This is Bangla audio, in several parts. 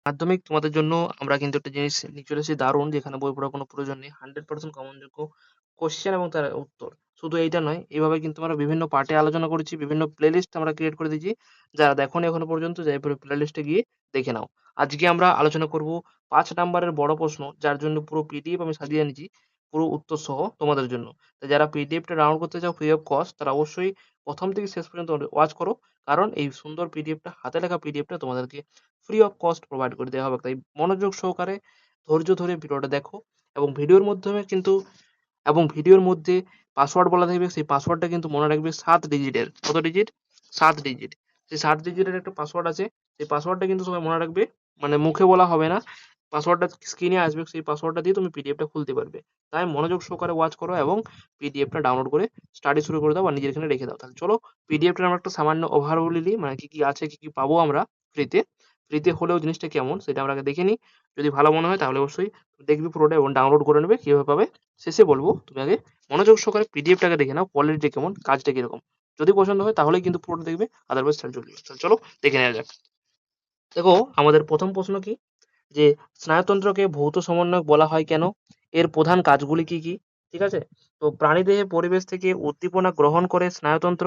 মাধ্যমিক তোমাদের জন্য আমরা কিন্তু একটা জিনিস নিয়ে চলে এসেছি দারুণ, যেখানে বই পড়ার কোনো প্রয়োজন নেই, 100% কমনযোগ্য কোশ্চেন এবং তার উত্তর। শুধু এইটা নয়, এইভাবে কিন্তু আমরা বিভিন্ন পার্টে আলোচনা করেছি, বিভিন্ন প্লেলিস্ট আমরা ক্রিয়েট করে দিয়েছি। যারা দেখোনি এখনো পর্যন্ত, যাই প্লেলিস্টে গিয়ে দেখে নাও। আজকে আমরা আলোচনা করব 5 নাম্বারের বড় প্রশ্ন, যার জন্য পুরো পিডিএফ আমি সাজিয়ে এনেছি, পুরো উত্তর সহ তোমাদের জন্য। তাই যারা পিডিএফটা ডাউনলোড করতে চাও ফ্রি অফ কস্ট, তারা অবশ্যই প্রথম থেকে শেষ পর্যন্ত ওয়াচ করো, কারণ এই সুন্দর পিডিএফটা, হাতে লেখা পিডিএফটা তোমাদেরকে ফ্রি অফ কস্ট প্রোভাইড করে দেওয়া হবে। তাই মনোযোগ সহকারে ধৈর্য ধরে ভিডিওটা দেখো, এবং ভিডিওর মাধ্যমে কিন্তু, এবং ভিডিওর মধ্যে পাসওয়ার্ড বলা থাকবে, সেই পাসওয়ার্ডটা কিন্তু মনে রাখবে 7 ডিজিটের। কত ডিজিট? 7 ডিজিট। সেই 7 ডিজিটের একটা পাসওয়ার্ড আছে, সেই পাসওয়ার্ডটা কিন্তু সবাই মনে রাখবে, মানে মুখে বলা হবে না, পাসওয়ার্ডটা স্ক্রিনে আসবে, সেই পাসওয়ার্ডটা দিয়ে তুমি পিডিএফটা খুলতে পারবে। তাই মনোযোগ সহকারে ওয়াচ করো এবং পিডিএফটা ডাউনলোড করে স্টাডি শুরু করে দাও বা নিজের এখানে রেখে দাও। তাহলে চলো পিডিএফটার আমরা একটা সামান্য ওভারভিউ নিই, মানে কি কি আছে, কি কি পাবো আমরা ফ্রিতে। ফ্রিতে হলেও জিনিসটা কেমন সেটা আমরা আগে দেখে নিই। যদি ভালো মনে হয় তাহলে অবশ্যই দেখবি পুরোটা এবং ডাউনলোড করে নেবে। কিভাবে পাবে শেষে বলবো, তুমি আগে মনোযোগ সহকারে পিডিএফটাকে দেখে নাও, কোয়ালিটি কেমন, কাজটা কিরকম। যদি পছন্দ হয় তাহলেই কিন্তু পুরোটা দেখবে, আদারওয়াইজ ছাড় চলে যাবে। চলো দেখে নেওয়া যাক। দেখো, আমাদের প্রথম প্রশ্ন কি, যে স্নায়ুতন্ত্রকে ভৌত সমন্বয়ক বলা হয় কেন, এর প্রধান কাজগুলি কি কি। ঠিক আছে, তো প্রাণীদেহে পরিবেশ থেকে উদ্দীপনা গ্রহণ করে স্নায়ুতন্ত্র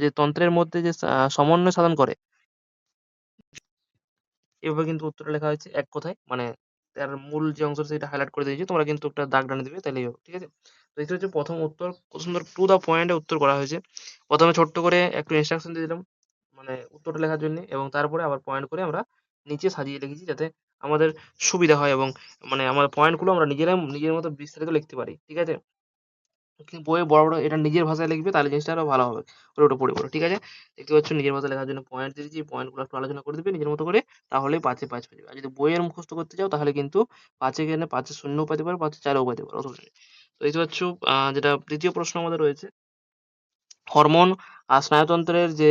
যে তন্ত্রের মধ্যে যে সমন্বয় সাধন করে, এভাবে কিন্তু উত্তরটা লেখা হয়েছে এক কথায়, মানে তার মূল যে অংশ সেটা হাইলাইট করে দিয়েছি, তোমরা কিন্তু একটা দাগ টানে দিবে, তাহলেই হবে। ঠিক আছে, তো এটা হচ্ছে প্রথম উত্তর, কত সুন্দর টু দা পয়েন্টে উত্তর করা হয়েছে। প্রথমে ছোট্ট করে একটু ইনস্ট্রাকশন দিয়ে দিলাম, মানে উত্তরটা লেখার জন্য, এবং তারপরে আবার পয়েন্ট করে আমরা নিচে সাজিয়ে লিখেছি, যাতে আমাদের সুবিধা হয়, এবং মানে আমার পয়েন্টগুলো আমরা নিজেরাই নিজের মতো বিস্তারিত লিখতে পারি। ঠিক আছে, কিন্তু বইয়ে বড় বড় এটা নিজের ভাষায় লিখবে, তাহলে জিনিসটা আরো ভালো হবে। ওটা পড়ে পড়ে, ঠিক আছে, দেখতে পাচ্ছ নিজের ভাষায় লেখার জন্য পয়েন্ট দিয়েছি, পয়েন্টগুলো একটু আলোচনা করে দিবে নিজের মতো করে, তাহলে 5-এ 5 পেয়ে যাবে। আর যদি বইয়ের মুখস্থ করতে চাও তাহলে কিন্তু 5-এ গেলে 5-এ শূন্যও পেতে পারো, 5-এ 4-ও পেতে পারো, অসুবিধা নেই। তো দেখতে পাচ্ছ, যেটা তৃতীয় প্রশ্ন আমাদের রয়েছে, হরমোন আর স্নায়ুতন্ত্রের যে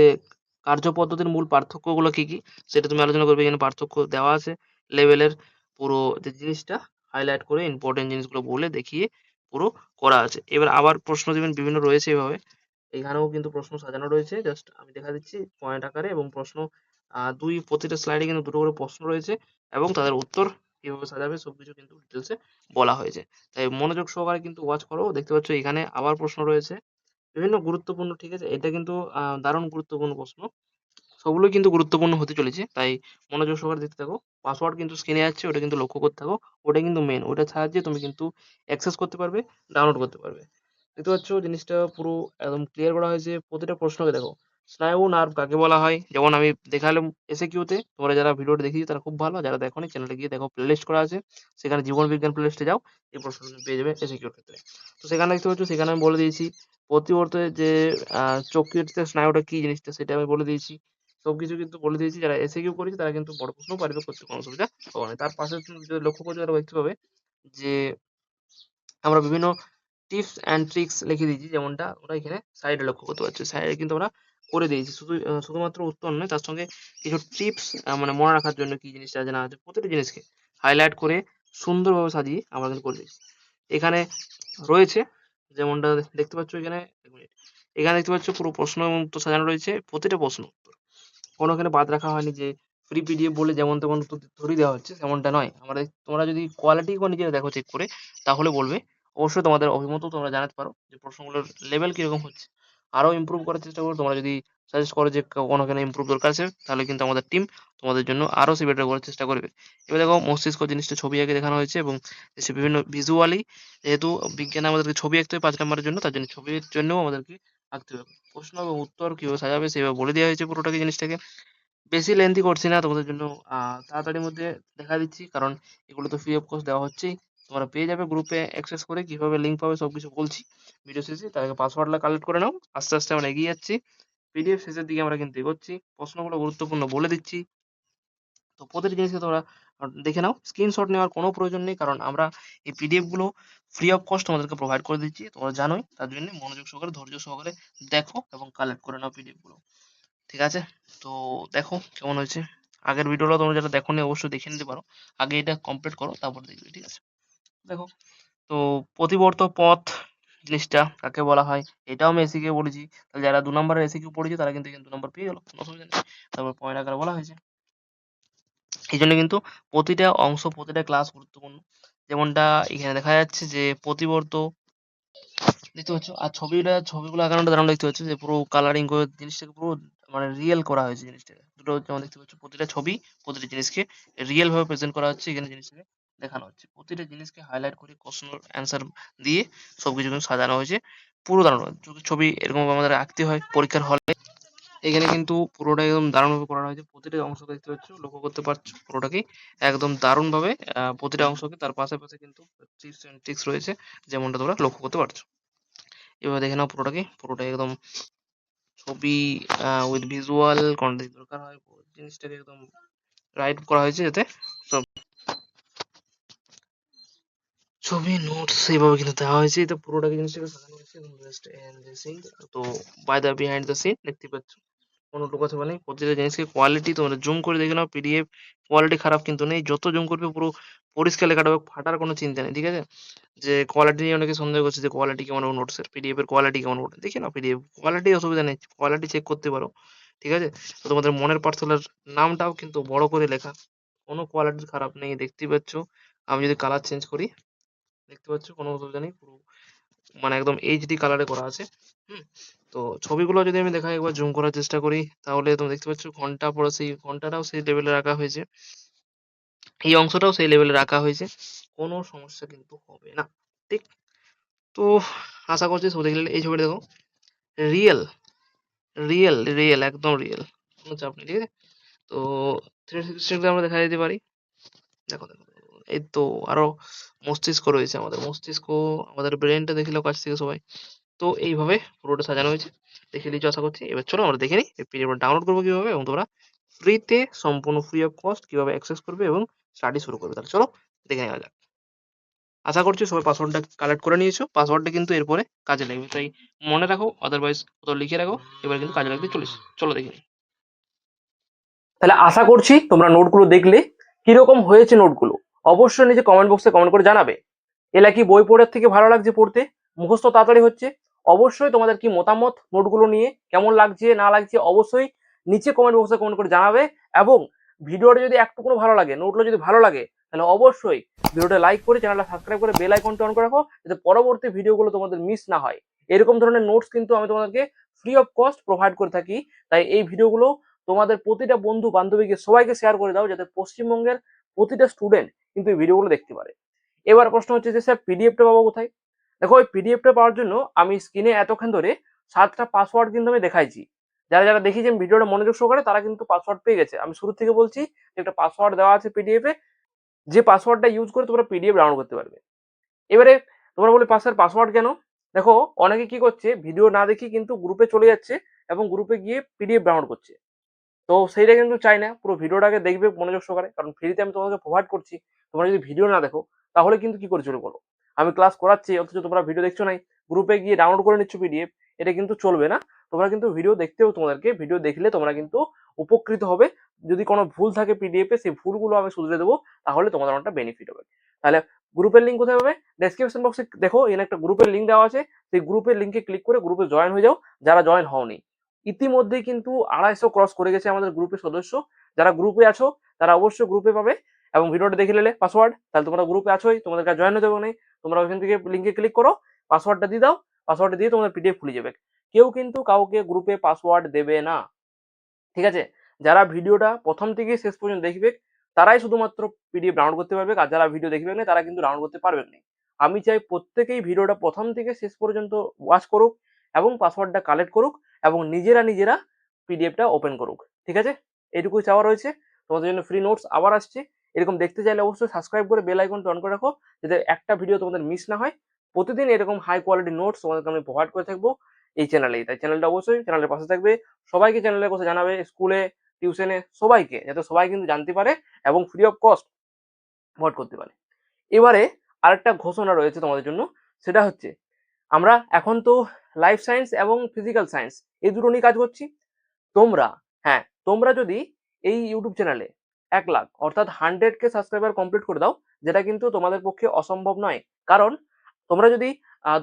কার্যপদ্ধতির মূল পার্থক্যগুলো কি কি, সেটা তুমি আলোচনা করবে। এখানে পার্থক্য দেওয়া আছে, লেভেলের পুরো যে জিনিসটা হাইলাইট করে ইম্পর্টেন্ট জিনিসগুলো বলে দেখিয়ে পুরো করা আছে। এবার আবার প্রশ্ন দিবেন, বিভিন্ন রয়েছে এভাবে, এখানেও কিন্তু প্রশ্ন সাজানো রয়েছে, জাস্ট আমি দেখা দিচ্ছি পয়েন্ট আকারে, এবং প্রশ্ন দুই প্রতিটা স্লাইডে কিন্তু দুটো করে প্রশ্ন রয়েছে, এবং তাদের উত্তর কিভাবে সাজাবে সবকিছু কিন্তু ডিটেলসে বলা হয়েছে। তাই মনোযোগ সহকারে কিন্তু ওয়াচ করো। দেখতে পাচ্ছ এখানে আবার প্রশ্ন রয়েছে বিভিন্ন গুরুত্বপূর্ণ, ঠিক আছে, এটা কিন্তু দারুণ গুরুত্বপূর্ণ প্রশ্ন, সবগুলোই কিন্তু গুরুত্বপূর্ণ হতে চলেছে, তাই মনোযোগ সহকারে দেখতে থাকো। পাসওয়ার্ড কিন্তু স্ক্রিনে যাচ্ছে, ওটা কিন্তু লক্ষ্য করতে থাকো, ওটা কিন্তু মেন, ওটার সাহায্যে তুমি কিন্তু অ্যাক্সেস করতে পারবে, ডাউনলোড করতে পারবে। দেখতে পাচ্ছ জিনিসটা পুরো একদম ক্লিয়ার করা হয়েছে। প্রতিটা প্রশ্নকে দেখো, স্নায়ু নার্ভ কাকে বলা হয়, যেমন আমি দেখালাম এসএকিউতে, তোমরা যারা ভিডিওটা দেখেছো তারা খুব ভালো, যারা দেখোনি চ্যানেলে গিয়ে দেখো, প্লেলিস্ট করা আছে, সেখানে জীবন বিজ্ঞান প্লেলিস্টে যাও, এই প্রশ্ন তুমি পেয়ে যাবে এসএকিউর ক্ষেত্রে। তো সেখানে দেখতে পাচ্ছ, সেখানে আমি বলে দিয়েছি প্রতিবর্তে যে চক্রীয় স্নায়ুটা কি জিনিসটা, সেটা আমি বলে দিয়েছি, সবকিছু কিন্তু বলে দিয়েছি। যারা এসএকিউ করেছে তারা কিন্তু বড় প্রশ্ন পারবে করতে, কোনো অসুবিধা হবে না। তার পাশে তুমি যদি লক্ষ্য করছো তাহলে দেখতে পাবে যে আমরা বিভিন্ন টিপস অ্যান্ড ট্রিক্স লিখে দিয়েছি, যেমনটা ওরা এখানে সাইডে লক্ষ্য করতে পারছো, সাইডে কিন্তু আমরা করে দিয়েছি। শুধুমাত্র উত্তর নয়, তার সঙ্গে কিছু টিপস মানে মনে রাখার জন্য কি জিনিসটা আছে না আছে, প্রতিটি জিনিসকে হাইলাইট করে সুন্দরভাবে সাজিয়ে আমরা কিন্তু করে দিয়েছি। এখানে রয়েছে যেমনটা দেখতে পাচ্ছ, এখানে এক মিনিট, এখানে দেখতে পাচ্ছ পুরো প্রশ্ন এবং উত্তর সাজানো রয়েছে, প্রতিটা প্রশ্ন উত্তর, কোনো এখানে বাদ রাখা হয়নি যে ফ্রি পিডিএফ বলে যেমন তেমন উত্তর ধরিয়ে দেওয়া হচ্ছে, তেমনটা নয়। আমাদের তোমরা যদি কোয়ালিটি নিজেরা দেখো চেক করে, তাহলে বলবে। অবশ্যই তোমাদের অভিমতও তোমরা জানাতে পারো যে প্রশ্নগুলোর লেভেল কিরকম হচ্ছে, আরো ইমপ্রুভ করার চেষ্টা করো। তোমরা যদি সাজেস্ট করো যে কোনো এখানে ইমপ্রুভ দরকার আছে, তাহলে কিন্তু আমাদের টিম তোমাদের জন্য আরো সে বেটার করার চেষ্টা করবে। এবার দেখো, মস্তিষ্ক জিনিসটা ছবি আঁকে দেখানো হয়েছে, এবং সে বিভিন্ন ভিজুয়ালি, যেহেতু বিজ্ঞানে আমাদেরকে ছবি আঁকতে হবে 5 নম্বরের জন্য, তার জন্য ছবির জন্যও আমাদেরকে আঁকতে হবে। প্রশ্ন এবং উত্তর কিভাবে সাজাবে সেভাবে বলে দেওয়া হয়েছে পুরোটাকে, জিনিসটাকে বেশি লেন্থি করছি না তোমাদের জন্য, তাড়াতাড়ির মধ্যে দেখা দিচ্ছি, কারণ এগুলো তো ফ্রি অফ কস্ট দেওয়া হচ্ছেই। তোমরা পেয়ে যাবে গ্রুপে অ্যাক্সেস করে, কিভাবে লিঙ্ক পাবে সবকিছু বলছি ভিডিও শেষে। তার আগে পাসওয়ার্ডটা কালেক্ট করে নাও, আস্তে আস্তে আমরা এগিয়ে যাচ্ছি, পিডিএফ শেষের দিকে আমরা কিন্তু এগোচ্ছি, প্রশ্নগুলো গুরুত্বপূর্ণ বলে দিচ্ছি। তো প্রতিটি জিনিসকে তোমরা দেখে নাও, স্ক্রিনশট নেওয়ার কোনো প্রয়োজন নেই, কারণ আমরা এই পিডিএফ গুলো ফ্রি অফ কস্ট তোমাদেরকে প্রোভাইড করে দিচ্ছি, তোমরা জানোই। তার জন্য মনোযোগ সহকারে ধৈর্য সহকারে দেখো এবং কালেক্ট করে নাও পিডিএফ গুলো। ঠিক আছে, তো দেখো কেমন হয়েছে। আগের ভিডিওটা তোমরা যারা দেখোনি অবশ্যই দেখে নিতে পারো, আগে এটা কমপ্লিট করো তারপর দেখবে। ঠিক আছে, দেখো, তো প্রতিবর্ত পথ জিনিসটা কাকে বলা হয়, এটাও আমি এসিকিউ বলেছি। তাহলে যারা 2 নম্বরের এসিকিউ পড়েছে তারা কিন্তু এখানে 2 নম্বর পেয়ে গেল, কোনো অসুবিধা নেই। তারপর পয়েন্ট আকারে বলা হয়েছে। এই জন্য কিন্তু প্রতিটা অংশ প্রতিটা ক্লাস গুরুত্বপূর্ণ। যেমনটা এখানে দেখা যাচ্ছে যে প্রতিবর্ত দেখতে পাচ্ছ, আর ছবিগুলো আঁকানোটা দারুণ দেখতে পাচ্ছ, যে পুরো কালারিং করে জিনিসটাকে পুরো মানে রিয়েল করা হয়েছে জিনিসটাকে। দুটো যেমন দেখতে পাচ্ছ প্রতিটা ছবি প্রতিটা জিনিসকে রিয়েল ভাবে প্রেজেন্ট করা হচ্ছে, এখানে জিনিসটাকে দেখানো হচ্ছে। প্রতিটা জিনিসকে হাইলাইট করে কোশ্চেন অ্যান্সার দিয়ে সবকিছু কিন্তু সাজানো হয়েছে, পুরো দারুণ। যদি ছবি এরকম আমাদের আঁকতে হয় পরীক্ষার হলে, এখানে কিন্তু পুরোটা একদম দারুণভাবে করানো হয়েছে। প্রতিটা অংশ দেখতে পাচ্ছ, লক্ষ্য করতে পারছো পুরোটাকেই একদম দারুণভাবে প্রতিটা অংশকে তার পাশে পাশে কিন্তু টিপস এন্ড ট্রিক্স রয়েছে, যেমনটা তোমরা লক্ষ্য করতে পারছো। এবার দেখে নাও পুরোটাই একদম ছবি উইথ ভিজুয়াল কন্টেন্ট দরকার হয়, জিনিসটাকে একদম রাইট করা হয়েছে যাতে সব ছবি নোটস এইভাবে কিন্তু দেওয়া হয়েছে। এটা পুরোটাকে জিনিসটাকে সাজানো হয়েছে এবং জাস্ট তো by the behind the scene দেখতে পাচ্ছ, কোনো লোকোছাপা নেই। প্রতিটা জিনিসকে কোয়ালিটি তোমরা জুম করে দেখে নাও, পিডিএফ কোয়ালিটি খারাপ কিন্তু নেই, যত জুম করবে পুরো পরিষ্কার লেখাটা হবে, ফাটার কোনো চিন্তা নেই, ঠিক আছে? যে কোয়ালিটি নিয়ে অনেকে সন্দেহ করছে যে কোয়ালিটি কেমন হবে নোটসের, পিডিএফ এর কোয়ালিটি কেমন হবে, দেখে নাও পিডিএফ কোয়ালিটি, অসুবিধা নেই, কোয়ালিটি চেক করতে পারো, ঠিক আছে? তো তোমাদের মনের পার্সেলের নামটাও কিন্তু বড় করে লেখা, কোনো কোয়ালিটি খারাপ নেই, দেখতেই পাচ্ছ। আমি যদি কালার চেঞ্জ করি, দেখতে পাচ্ছ কোনো অসুবিধা নেই, পুরো মানে একদম এইচডি কালারে করা আছে। হুম। তো ছবিগুলো যদি আমি দেখাই, একবার জুম করার চেষ্টা করি, তাহলে তুমি দেখতে পাচ্ছ ঘন্টা পুরো সেই ঘন্টাটাও সেই লেভেলে রাখা হয়েছে, এই অংশটাও সেই লেভেলে রাখা হয়েছে, কোনো সমস্যা কিন্তু হবে না, ঠিক? তো আশা করছি সব দেখলে এই ছবিটা দেখো, রিয়েল রিয়েল একদম রিয়েল, কোনো চাপ নেই, ঠিক আছে? তো 360 আমরা দেখা যেতে পারি, দেখো দেখো দেখো, এই তো আরো মস্তিষ্ক রয়েছে, আমাদের মস্তিষ্ক, আমাদের ব্রেনটা দেখে কাছ থেকে সবাই। তো এইভাবে পুরোটা সাজানো হয়েছে, দেখে নিয়েছো আশা করছি। এবার চলো আমরা দেখে নিই এই পিডিএফ ডাউনলোড করবো কিভাবে, এবং তোমরা ফ্রিতে, সম্পূর্ণ ফ্রি অফ কস্ট কিভাবে অ্যাক্সেস করবে এবং স্টাডি শুরু করবে। তাহলে চলো দেখে নেওয়া যাক। আশা করছি সবাই পাসওয়ার্ডটা কালেক্ট করে নিয়েছো, পাসওয়ার্ডটা কিন্তু এরপরে কাজে লাগবে, তাই মনে রাখো, আদারওয়াইজ কোথাও লিখে রাখো, এবার কিন্তু কাজে লাগতে চলেছে। চলো দেখে নিই। তাহলে আশা করছি তোমরা নোটগুলো দেখলে, কিরকম হয়েছে নোটগুলো অবশ্যই নিজে কমেন্ট বক্সে কমেন্ট করে জানাবে। এলা কি বই পড়ার থেকে ভালো লাগছে পড়তে, মুখস্থ তাড়াতাড়ি হচ্ছে? অবশ্যই তোমাদের কি মতামত নোটগুলো নিয়ে, কেমন লাগছে না লাগছে অবশ্যই নিচে কমেন্ট বক্সে কমেন্ট করে জানাবে। এবং ভিডিওটা যদি একটুকুনো ভালো লাগে, নোটগুলো যদি ভালো লাগে, তাহলে অবশ্যই ভিডিওটা লাইক করে চ্যানেলটা সাবস্ক্রাইব করে বেল আইকনটা অন করে রাখো, যাতে পরবর্তী ভিডিওগুলো তোমাদের মিস না হয়। এরকম ধরনের নোটস কিন্তু আমি তোমাদেরকে ফ্রি অফ কস্ট প্রোভাইড করে থাকি, তাই এই ভিডিওগুলো তোমাদের প্রতিটা বন্ধু বান্ধবীকে সবাইকে শেয়ার করে দাও, যাতে পশ্চিমবঙ্গের প্রতিটা স্টুডেন্ট কিন্তু এই ভিডিওগুলো দেখতে পারে। এবার প্রশ্ন হচ্ছে যে স্যার পিডিএফটা পাবো কোথায়? দেখো, ওই পিডিএফটা পাওয়ার জন্য আমি স্ক্রিনে এতক্ষণ ধরে 7টা পাসওয়ার্ড কিন্তু আমি দেখাইছি। যারা যারা দেখেছেন ভিডিওটা মনোযোগ সহকারে, তারা কিন্তু পাসওয়ার্ড পেয়ে গেছে। আমি শুরু থেকে বলছি যে একটা পাসওয়ার্ড দেওয়া আছে পিডিএফ এ, যে পাসওয়ার্ডটা ইউজ করে তোমরা পিডিএফ ডাউনলোড করতে পারবে। এবারে তোমরা বলে পাসের পাসওয়ার্ড কেন? দেখো, অনেকে কি করছে, ভিডিও না দেখে কিন্তু গ্রুপে চলে যাচ্ছে এবং গ্রুপে গিয়ে পিডিএফ ডাউনলোড করছে। তো সেইটা কিন্তু চাই না, পুরো ভিডিওটাকে দেখবে মনোযোগ সহকারে, কারণ ফ্রিতে আমি তোমাকে প্রোভাইড করছি। তোমরা যদি ভিডিও না দেখো, তাহলে কিন্তু কি করে চলবে বলো? আমি ক্লাস করাচ্ছি অথচ তোমরা ভিডিও দেখছো নাই, গ্রুপে গিয়ে ডাউনলোড করে নিচ্ছ পিডিএফ, এটা কিন্তু চলবে না। তোমরা কিন্তু ভিডিও দেখতে হবে, তোমাদেরকে ভিডিও দেখলে তোমরা কিন্তু উপকৃত হবে। যদি কোনো ভুল থাকে পিডিএফ এ, সেই ভুলগুলো আমি শুধরে দেবো, তাহলে তোমাদের অনেকটা বেনিফিট হবে। তাহলে গ্রুপের লিঙ্ক কোথায় পাবে? ডেসক্রিপশন বক্সে দেখো, এখানে একটা গ্রুপের লিঙ্ক দেওয়া আছে, সেই গ্রুপের লিঙ্কে ক্লিক করে গ্রুপে জয়েন হয়ে যাও, যারা জয়েন হওনি। ইতিমধ্যেই কিন্তু 250 ক্রস করে গেছে আমাদের গ্রুপের সদস্য। যারা গ্রুপে আছো তারা অবশ্যই গ্রুপে পাবে, এবং ভিডিওটা দেখে নিলে পাসওয়ার্ড, তাহলে তোমরা গ্রুপে আছোই, তোমাদের কাছে জয়েন হতে হবে না। তোমরা ওইখান থেকে লিঙ্কে ক্লিক করো, পাসওয়ার্ডটা দিয়ে দাও, পাসওয়ার্ডটা দিয়ে তোমাদের পিডিএফ খুলে যাবে। কেউ কিন্তু কাউকে গ্রুপে পাসওয়ার্ড দেবে না, ঠিক আছে? যারা ভিডিওটা প্রথম থেকে শেষ পর্যন্ত দেখবে, তারাই শুধুমাত্র পিডিএফ ডাউনলোড করতে পারবে, আর যারা ভিডিও দেখবে না তারা কিন্তু ডাউনলোড করতে পারবে না। আমি চাই প্রত্যেকেই ভিডিওটা প্রথম থেকে শেষ পর্যন্ত ওয়াচ করুক এবং পাসওয়ার্ডটা কালেক্ট করুক এবং নিজেরা নিজেরা পিডিএফটা ওপেন করুক, ঠিক আছে? এইটুকুই চাওয়া রয়েছে। তোমাদের জন্য ফ্রি নোটস আবার আসছে, এরকম দেখতে চাইলে অবশ্যই সাবস্ক্রাইব করে বেল আইকনটা অন করে রাখো, যাতে একটা ভিডিও তোমাদের মিস না হয়। প্রতিদিন এরকম হাই কোয়ালিটি নোটস তোমাদেরকে আমি প্রোভাইড করে থাকবো এই চ্যানেলেই, তাই চ্যানেলটা অবশ্যই চ্যানেলের পাশে থাকবে। সবাইকে চ্যানেলের কথা জানাবে, স্কুলে, টিউশনে সবাইকে, যাতে সবাই কিন্তু জানতে পারে এবং ফ্রি অফ কস্ট প্রোভাইড করতে পারে। এবারে আরেকটা ঘোষণা রয়েছে তোমাদের জন্য, সেটা হচ্ছে আমরা এখন তো লাইফ সায়েন্স এবং ফিজিক্যাল সায়েন্স এই দুটো নিয়ে কাজ করছি। তোমরা, হ্যাঁ, তোমরা যদি এই ইউটিউব চ্যানেলে 1 লাখ অর্থাৎ 100K সাবস্ক্রাইবার কমপ্লিট করে দাও, যেটা কিন্তু তোমাদের পক্ষে অসম্ভব নয়। কারণ তোমরা যদি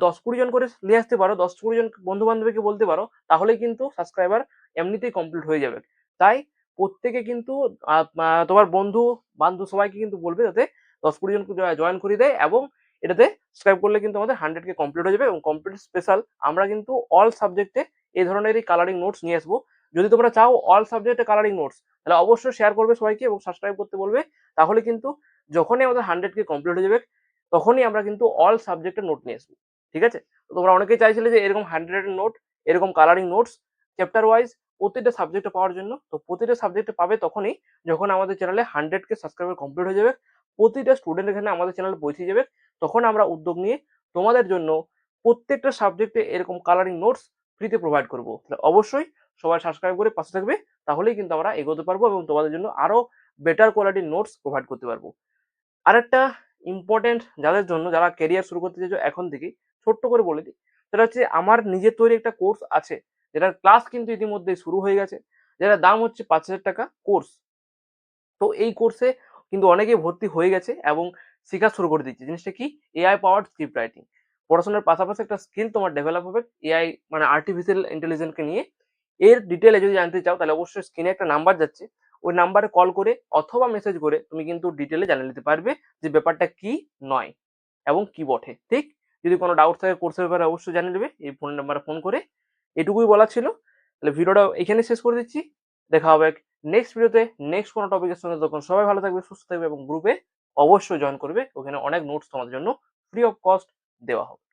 10-20 জন করে নিয়ে আসতে পারো, 10-20 জন বন্ধু বান্ধবীকে বলতে পারো, তাহলেই কিন্তু সাবস্ক্রাইবার এমনিতেই কমপ্লিট হয়ে যাবে। তাই প্রত্যেকে কিন্তু তোমার বন্ধু বান্ধব সবাইকে কিন্তু বলবে যাতে 10-20 জনকে জয়েন করিয়ে দেয়, এবং এটাতে সাবস্ক্রাইব করলে কিন্তু আমাদের 100K কমপ্লিট হয়ে যাবে। এবং কমপ্লিট স্পেশাল আমরা কিন্তু অল সাবজেক্টে এই ধরনেরই কালারিং নোটস নিয়ে আসবো। যদি তোমরা চাও অল সাবজেক্টে কালারিং নোটস, তাহলে অবশ্যই শেয়ার করবে সবাইকে এবং সাবস্ক্রাইব করতে বলবে। তাহলে কিন্তু যখনই আমাদের 100K কমপ্লিট হয়ে যাবে, তখনই আমরা কিন্তু অল সাবজেক্টের নোট নিয়ে আসবো। ঠিক আছে? তো তোমরা অনেকেই চাইছিলে যে এরকম 100 এর নোট, এরকম কালারিং নোটস চ্যাপ্টার ওয়াইজ প্রতিটা সাবজেক্টে পাওয়ার জন্য। তো প্রতিটা সাবজেক্টে পাবে তখনই যখন আমাদের চ্যানেলে 100K সাবস্ক্রাইবার কমপ্লিট হয়ে যাবে। প্রতিটা স্টুডেন্ট এখানে আমাদের চ্যানেলে পৌঁছে যাবে। তখন আমরা উদ্যোগ নিয়ে তোমাদের জন্য প্রত্যেকটা সাবজেক্টে এরকম কালারিং নোটস ফ্রিতে প্রোভাইড করবো। তাহলে অবশ্যই সবাই সাবস্ক্রাইব করে পাশে থাকবে। তাহলেই কিন্তু আমরা এগোতে পারবো এবং তোমাদের জন্য আরো বেটার কোয়ালিটির নোটস প্রোভাইড করতে পারবো। আরেকটা ইম্পর্টেন্ট যাদের জন্য, যারা ক্যারিয়ার শুরু করতে চাইছো এখন থেকেই, ছোট্ট করে বলে দিই, সেটা হচ্ছে আমার নিজের তৈরি একটা কোর্স আছে, যেটার ক্লাস কিন্তু ইতিমধ্যে শুরু হয়ে গেছে, যেটার দাম হচ্ছে 5,000 টাকা কোর্স। তো এই কোর্সে কিন্তু অনেকেই ভর্তি হয়ে গেছে এবং শেখা শুরু করে দিচ্ছে। জিনিসটা কি? AI powered script writing. পড়াশোনার পাশাপাশি একটা স্কিল তোমার ডেভেলপ হবে এআই মানে আর্টিফিশিয়াল ইন্টেলিজেন্সকে নিয়ে। এর ডিটেলে যদি জানতে চাও তাহলে অবশ্যই স্ক্রিনে একটা নাম্বার যাচ্ছে, ওই নাম্বারে কল করে অথবা মেসেজ করে তুমি কিন্তু ডিটেলে জানিয়ে নিতে পারবে যে ব্যাপারটা কি নয় এবং কি বটে। ঠিক? যদি কোনো ডাউট থাকে কোর্সের ব্যাপারে অবশ্যই জানিয়ে দেবে এই ফোন নাম্বারে ফোন করে। এটুকুই বলা ছিল। তাহলে ভিডিওটা এখানে শেষ করে দিচ্ছি। দেখা হবে নেক্সট ভিডিওতে নেক্সট কোনো টপিকের সঙ্গে। তখন সবাই ভালো থাকবে, সুস্থ থাকবে এবং গ্রুপে অবশ্যই জয়েন করবে। ওখানে অনেক নোটস তোমাদের জন্য ফ্রি অফ কস্ট দেওয়া হবে।